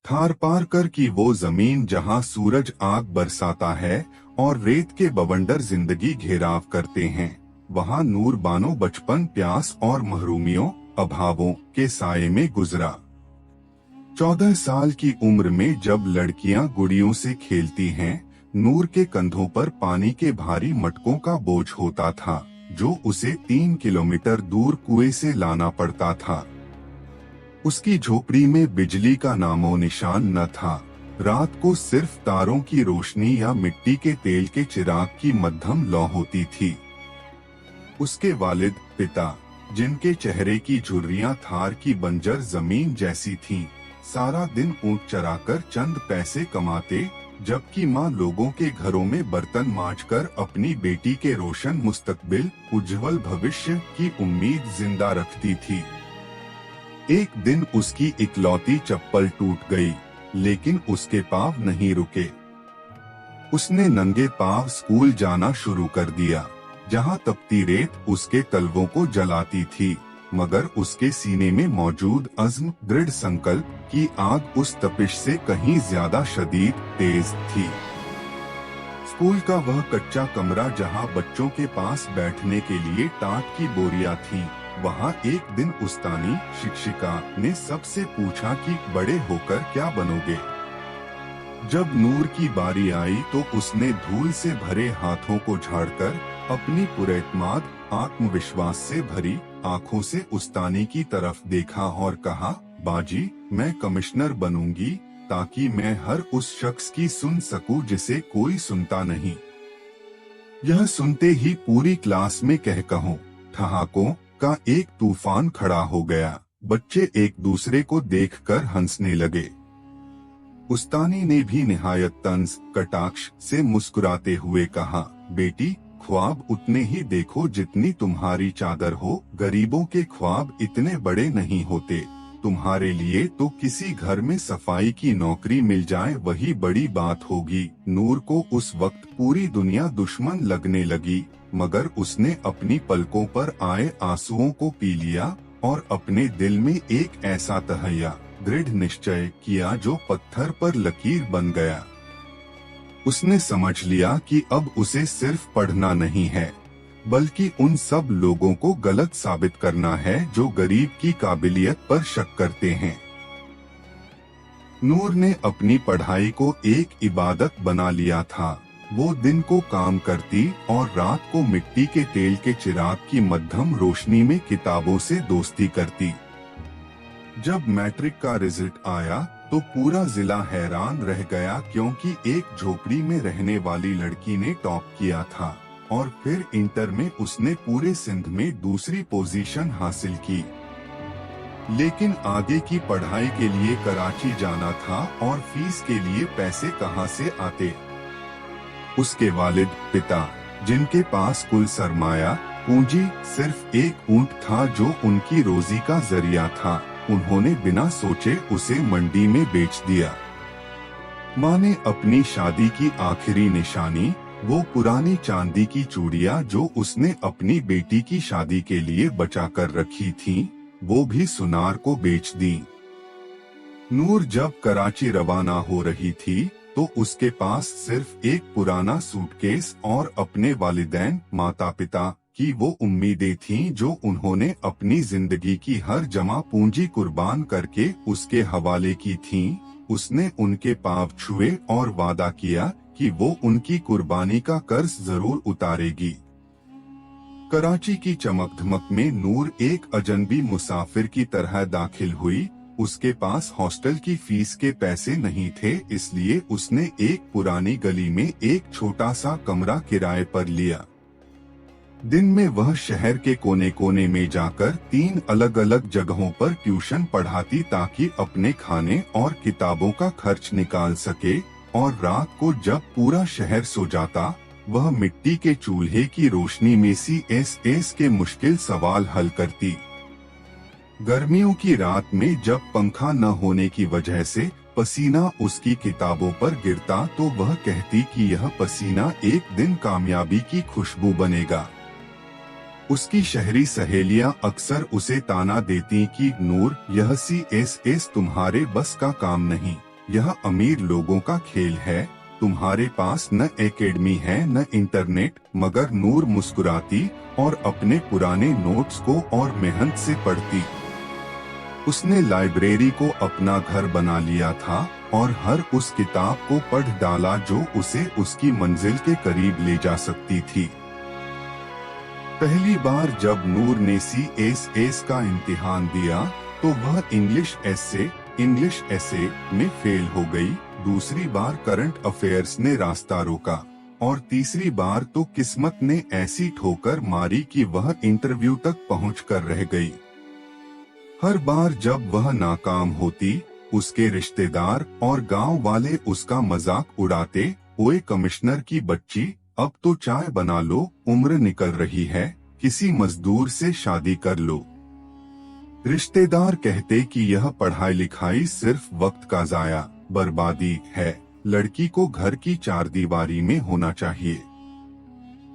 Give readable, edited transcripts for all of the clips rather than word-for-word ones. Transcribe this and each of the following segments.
थार पार कर की वो जमीन जहाँ सूरज आग बरसाता है और रेत के बवंडर जिंदगी घेराव करते हैं, वहाँ नूर बानो बचपन प्यास और महरूमियों अभावों के साये में गुजरा। 14 साल की उम्र में जब लड़कियां गुड़ियों से खेलती हैं, नूर के कंधों पर पानी के भारी मटकों का बोझ होता था, जो उसे 3 किलोमीटर दूर कुएं से लाना पड़ता था। उसकी झोपड़ी में बिजली का नामो निशान न था। रात को सिर्फ तारों की रोशनी या मिट्टी के तेल के चिराग की मध्यम लौ होती थी। उसके वालिद पिता, जिनके चेहरे की झुर्रियां थार की बंजर जमीन जैसी थीं, सारा दिन ऊंट चराकर चंद पैसे कमाते, जबकि माँ लोगों के घरों में बर्तन मांजकर अपनी बेटी के रोशन मुस्तकबिल, उज्जवल भविष्य की उम्मीद जिंदा रखती थी। एक दिन उसकी इकलौती चप्पल टूट गई, लेकिन उसके पाँव नहीं रुके। उसने नंगे पाँव स्कूल जाना शुरू कर दिया, जहाँ तपती रेत उसके तलवों को जलाती थी, मगर उसके सीने में मौजूद अज़्म, दृढ़ संकल्प की आग उस तपिश से कहीं ज्यादा शदीद तेज थी। स्कूल का वह कच्चा कमरा जहाँ बच्चों के पास बैठने के लिए टाट की बोरियां थीं, वहाँ एक दिन उस्तानी शिक्षिका ने सबसे पूछा कि बड़े होकर क्या बनोगे। जब नूर की बारी आई तो उसने धूल से भरे हाथों को झाड़कर अपनी पुरैतमाद आत्मविश्वास से भरी आंखों से उस्तानी की तरफ देखा और कहा, बाजी, मैं कमिश्नर बनूंगी, ताकि मैं हर उस शख्स की सुन सकूं जिसे कोई सुनता नहीं। यह सुनते ही पूरी क्लास में कह कहूं ठहाकों का एक तूफान खड़ा हो गया। बच्चे एक दूसरे को देखकर हंसने लगे। उस्तानी ने भी निहायत तंज कटाक्ष से मुस्कुराते हुए कहा, बेटी, ख्वाब उतने ही देखो जितनी तुम्हारी चादर हो। गरीबों के ख्वाब इतने बड़े नहीं होते। तुम्हारे लिए तो किसी घर में सफाई की नौकरी मिल जाए वही बड़ी बात होगी। नूर को उस वक्त पूरी दुनिया दुश्मन लगने लगी, मगर उसने अपनी पलकों पर आए आंसुओं को पी लिया और अपने दिल में एक ऐसा तहैया, दृढ़ निश्चय किया जो पत्थर पर लकीर बन गया। उसने समझ लिया कि अब उसे सिर्फ पढ़ना नहीं है, बल्कि उन सब लोगों को गलत साबित करना है जो गरीब की काबिलियत पर शक करते हैं। नूर ने अपनी पढ़ाई को एक इबादत बना लिया था। वो दिन को काम करती और रात को मिट्टी के तेल के चिराग की मध्यम रोशनी में किताबों से दोस्ती करती। जब मैट्रिक का रिजल्ट आया तो पूरा जिला हैरान रह गया, क्योंकि एक झोपड़ी में रहने वाली लड़की ने टॉप किया था और फिर इंटर में उसने पूरे सिंध में दूसरी पोजीशन हासिल की। लेकिन आगे की पढ़ाई के लिए कराची जाना था और फीस के लिए पैसे कहां से आते। उसके वालिद पिता, जिनके पास कुल सरमाया पूंजी सिर्फ एक ऊंट था जो उनकी रोजी का जरिया था, उन्होंने बिना सोचे उसे मंडी में बेच दिया। माँ ने अपनी शादी की आखिरी निशानी, वो पुरानी चांदी की चूड़ियां जो उसने अपनी बेटी की शादी के लिए बचा कर रखी थीं, वो भी सुनार को बेच दी। नूर जब कराची रवाना हो रही थी तो उसके पास सिर्फ एक पुराना सूटकेस और अपने वालिदैन माता पिता की वो उम्मीदें थीं जो उन्होंने अपनी जिंदगी की हर जमा पूंजी कुर्बान करके उसके हवाले की थीं। उसने उनके पांव छुए और वादा किया कि वो उनकी कुर्बानी का कर्ज जरूर उतारेगी। कराची की चमक धमक में नूर एक अजनबी मुसाफिर की तरह दाखिल हुई। उसके पास हॉस्टल की फीस के पैसे नहीं थे, इसलिए उसने एक पुरानी गली में एक छोटा सा कमरा किराए पर लिया। दिन में वह शहर के कोने कोने में जाकर 3 अलग अलग जगहों पर ट्यूशन पढ़ाती ताकि अपने खाने और किताबों का खर्च निकाल सके, और रात को जब पूरा शहर सो जाता, वह मिट्टी के चूल्हे की रोशनी में CSS के मुश्किल सवाल हल करती। गर्मियों की रात में जब पंखा न होने की वजह से पसीना उसकी किताबों पर गिरता तो वह कहती कि यह पसीना एक दिन कामयाबी की खुशबू बनेगा। उसकी शहरी सहेलियां अक्सर उसे ताना देती कि नूर, यह CSS तुम्हारे बस का काम नहीं, यह अमीर लोगों का खेल है। तुम्हारे पास न एकेडमी है न इंटरनेट। मगर नूर मुस्कुराती और अपने पुराने नोट्स को और मेहनत से पढ़ती। उसने लाइब्रेरी को अपना घर बना लिया था और हर उस किताब को पढ़ डाला जो उसे उसकी मंजिल के करीब ले जा सकती थी। पहली बार जब नूर ने CSS का इम्तिहान दिया तो वह इंग्लिश एसे में फेल हो गई। दूसरी बार करंट अफेयर्स ने रास्ता रोका और तीसरी बार तो किस्मत ने ऐसी ठोकर मारी कि वह इंटरव्यू तक पहुंचकर रह गई। हर बार जब वह नाकाम होती, उसके रिश्तेदार और गांव वाले उसका मजाक उड़ाते। ओए कमिश्नर की बच्ची, अब तो चाय बना लो, उम्र निकल रही है, किसी मजदूर से शादी कर लो। रिश्तेदार कहते कि यह पढ़ाई लिखाई सिर्फ वक्त का जाया बर्बादी है, लड़की को घर की चारदीवारी में होना चाहिए।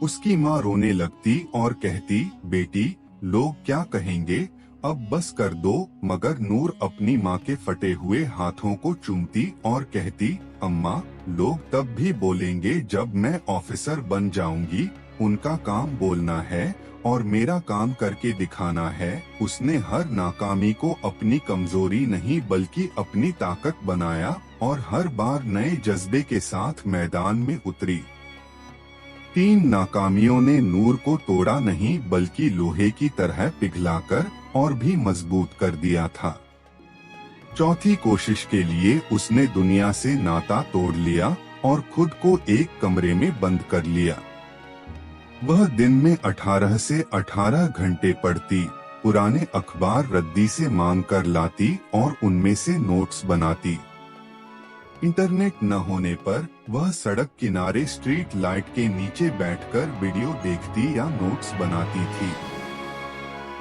उसकी माँ रोने लगती और कहती, बेटी लोग क्या कहेंगे, अब बस कर दो। मगर नूर अपनी माँ के फटे हुए हाथों को चूमती और कहती, अम्मा लोग तब भी बोलेंगे जब मैं ऑफिसर बन जाऊंगी। उनका काम बोलना है और मेरा काम करके दिखाना है। उसने हर नाकामी को अपनी कमजोरी नहीं बल्कि अपनी ताकत बनाया और हर बार नए जज्बे के साथ मैदान में उतरी। 3 नाकामियों ने नूर को तोड़ा नहीं बल्कि लोहे की तरह पिघलाकर और भी मजबूत कर दिया था। चौथी कोशिश के लिए उसने दुनिया से नाता तोड़ लिया और खुद को एक कमरे में बंद कर लिया। वह दिन में 18 से 18 घंटे पढ़ती, पुराने अखबार रद्दी से मांग कर लाती और उनमें से नोट्स बनाती। इंटरनेट न होने पर वह सड़क किनारे स्ट्रीट लाइट के नीचे बैठकर वीडियो देखती या नोट्स बनाती थी।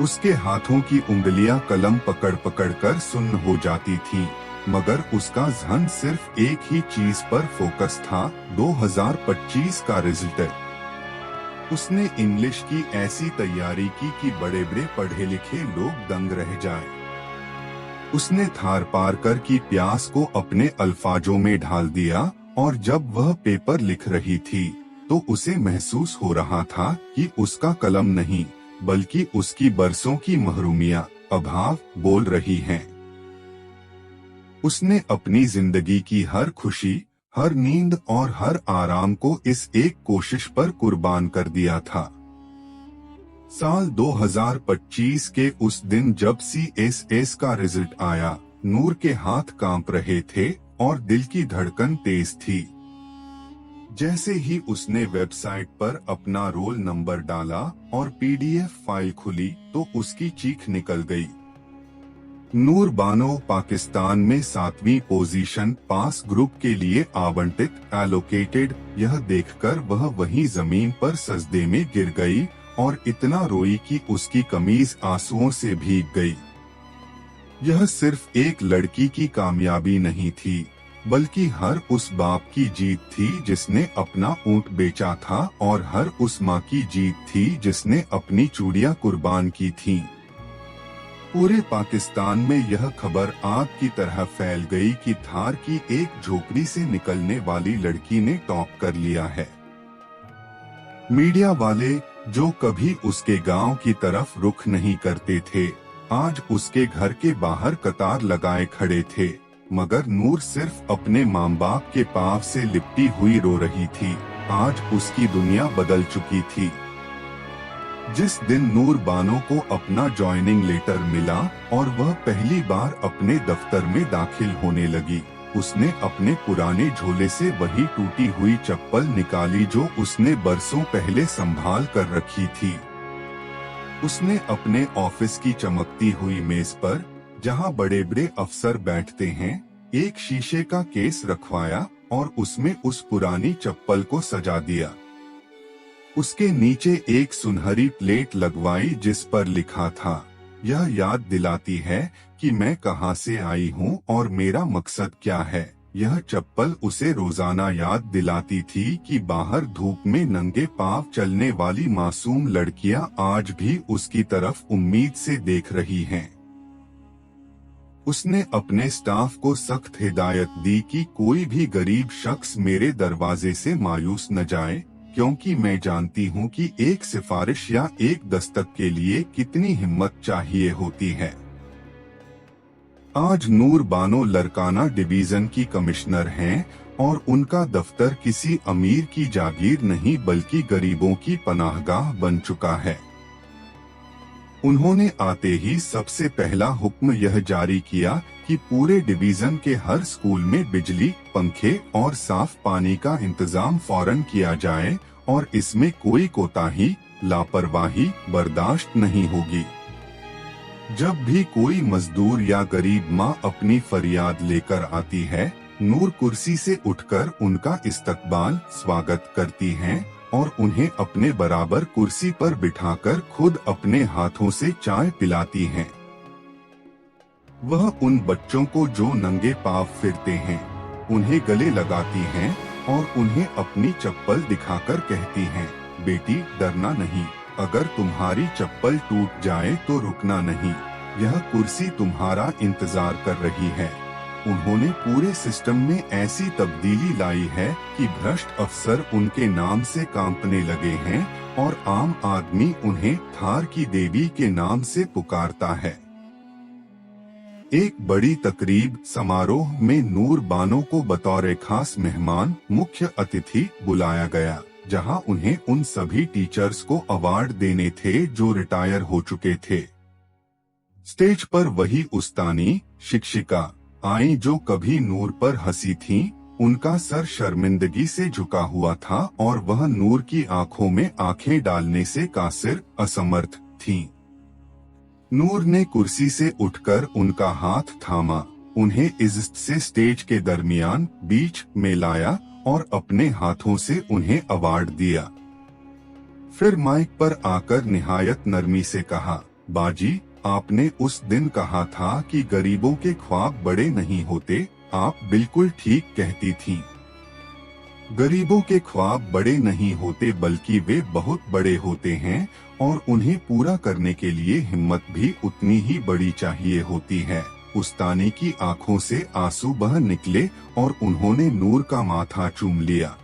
उसके हाथों की उंगलियां कलम पकड़ पकड़ कर सुन्न हो जाती थीं, मगर उसका ध्यान सिर्फ एक ही चीज पर फोकस था, 2025 का रिजल्ट। उसने इंग्लिश की ऐसी तैयारी की कि बड़े बड़े पढ़े लिखे लोग दंग रह जाएं। उसने थार पार कर की प्यास को अपने अल्फाजों में ढाल दिया और जब वह पेपर लिख रही थी तो उसे महसूस हो रहा था कि उसका कलम नहीं बल्कि उसकी बरसों की महरूमियां, अभाव बोल रही हैं। उसने अपनी जिंदगी की हर खुशी, हर नींद और हर आराम को इस एक कोशिश पर कुर्बान कर दिया था। साल 2025 के उस दिन जब CSS का रिजल्ट आया, नूर के हाथ कांप रहे थे और दिल की धड़कन तेज थी। जैसे ही उसने वेबसाइट पर अपना रोल नंबर डाला और PDF फाइल खुली तो उसकी चीख निकल गई। नूर बानो पाकिस्तान में 7वीं पोजीशन पास ग्रुप के लिए आवंटित एलोकेटेड। यह देखकर वह वहीं जमीन पर सजदे में गिर गई और इतना रोई कि उसकी कमीज आंसुओं से भीग गई। यह सिर्फ एक लड़की की कामयाबी नहीं थी बल्कि हर उस बाप की जीत थी जिसने अपना ऊंट बेचा था और हर उस माँ की जीत थी जिसने अपनी चूड़ियां कुर्बान की थीं। पूरे पाकिस्तान में यह खबर आग की तरह फैल गई कि धार की एक झोपड़ी से निकलने वाली लड़की ने टॉप कर लिया है। मीडिया वाले जो कभी उसके गांव की तरफ रुख नहीं करते थे, आज उसके घर के बाहर कतार लगाए खड़े थे। मगर नूर सिर्फ अपने माँ बाप के पाँव से लिपटी हुई रो रही थी। आज उसकी दुनिया बदल चुकी थी। जिस दिन नूर बानो को अपना ज्वाइनिंग लेटर मिला और वह पहली बार अपने दफ्तर में दाखिल होने लगी, उसने अपने पुराने झोले से वही टूटी हुई चप्पल निकाली जो उसने बरसों पहले संभाल कर रखी थी। उसने अपने ऑफिस की चमकती हुई मेज पर, जहां बड़े बड़े अफसर बैठते हैं, एक शीशे का केस रखवाया और उसमें उस पुरानी चप्पल को सजा दिया। उसके नीचे एक सुनहरी प्लेट लगवाई जिस पर लिखा था, यह याद दिलाती है कि मैं कहां से आई हूं और मेरा मकसद क्या है। यह चप्पल उसे रोजाना याद दिलाती थी कि बाहर धूप में नंगे पांव चलने वाली मासूम लड़कियां आज भी उसकी तरफ उम्मीद से देख रही हैं। उसने अपने स्टाफ को सख्त हिदायत दी कि कोई भी गरीब शख्स मेरे दरवाजे से मायूस न जाए, क्योंकि मैं जानती हूँ कि एक सिफारिश या एक दस्तक के लिए कितनी हिम्मत चाहिए होती है। आज नूर बानो लरकाना डिवीजन की कमिश्नर हैं और उनका दफ्तर किसी अमीर की जागीर नहीं बल्कि गरीबों की पनाहगाह बन चुका है। उन्होंने आते ही सबसे पहला हुक्म यह जारी किया कि पूरे डिवीजन के हर स्कूल में बिजली, पंखे और साफ पानी का इंतजाम फौरन किया जाए और इसमें कोई कोताही, लापरवाही बर्दाश्त नहीं होगी। जब भी कोई मजदूर या गरीब माँ अपनी फरियाद लेकर आती है, नूर कुर्सी से उठकर उनका इस्तकबाल स्वागत करती हैं और उन्हें अपने बराबर कुर्सी पर बिठाकर खुद अपने हाथों से चाय पिलाती हैं। वह उन बच्चों को जो नंगे पांव फिरते हैं, उन्हें गले लगाती हैं और उन्हें अपनी चप्पल दिखाकर कहती हैं, बेटी डरना नहीं, अगर तुम्हारी चप्पल टूट जाए तो रुकना नहीं, यह कुर्सी तुम्हारा इंतजार कर रही है। उन्होंने पूरे सिस्टम में ऐसी तब्दीली लाई है कि भ्रष्ट अफसर उनके नाम से कांपने लगे हैं और आम आदमी उन्हें थार की देवी के नाम से पुकारता है। एक बड़ी तकरीब समारोह में नूर बानो को बतौर खास मेहमान मुख्य अतिथि बुलाया गया, जहां उन्हें उन सभी टीचर्स को अवार्ड देने थे जो रिटायर हो चुके थे। स्टेज पर वही उस्तानी शिक्षिका आई जो कभी नूर पर हंसी थीं। उनका सर शर्मिंदगी से झुका हुआ था और वह नूर की आंखों में आंखें डालने से कासिर असमर्थ थीं। नूर ने कुर्सी से उठकर उनका हाथ थामा, उन्हें इज्जत से स्टेज के दरमियान बीच में लाया और अपने हाथों से उन्हें अवार्ड दिया। फिर माइक पर आकर निहायत नरमी से कहा, बाजी, आपने उस दिन कहा था कि गरीबों के ख्वाब बड़े नहीं होते, आप बिल्कुल ठीक कहती थीं। गरीबों के ख्वाब बड़े नहीं होते बल्कि वे बहुत बड़े होते हैं और उन्हें पूरा करने के लिए हिम्मत भी उतनी ही बड़ी चाहिए होती है। उस्तानी की आंखों से आंसू बह निकले और उन्होंने नूर का माथा चूम लिया।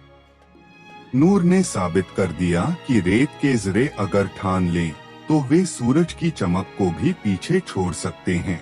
नूर ने साबित कर दिया कि रेत के जरे अगर ठान लें तो वे सूरज की चमक को भी पीछे छोड़ सकते हैं।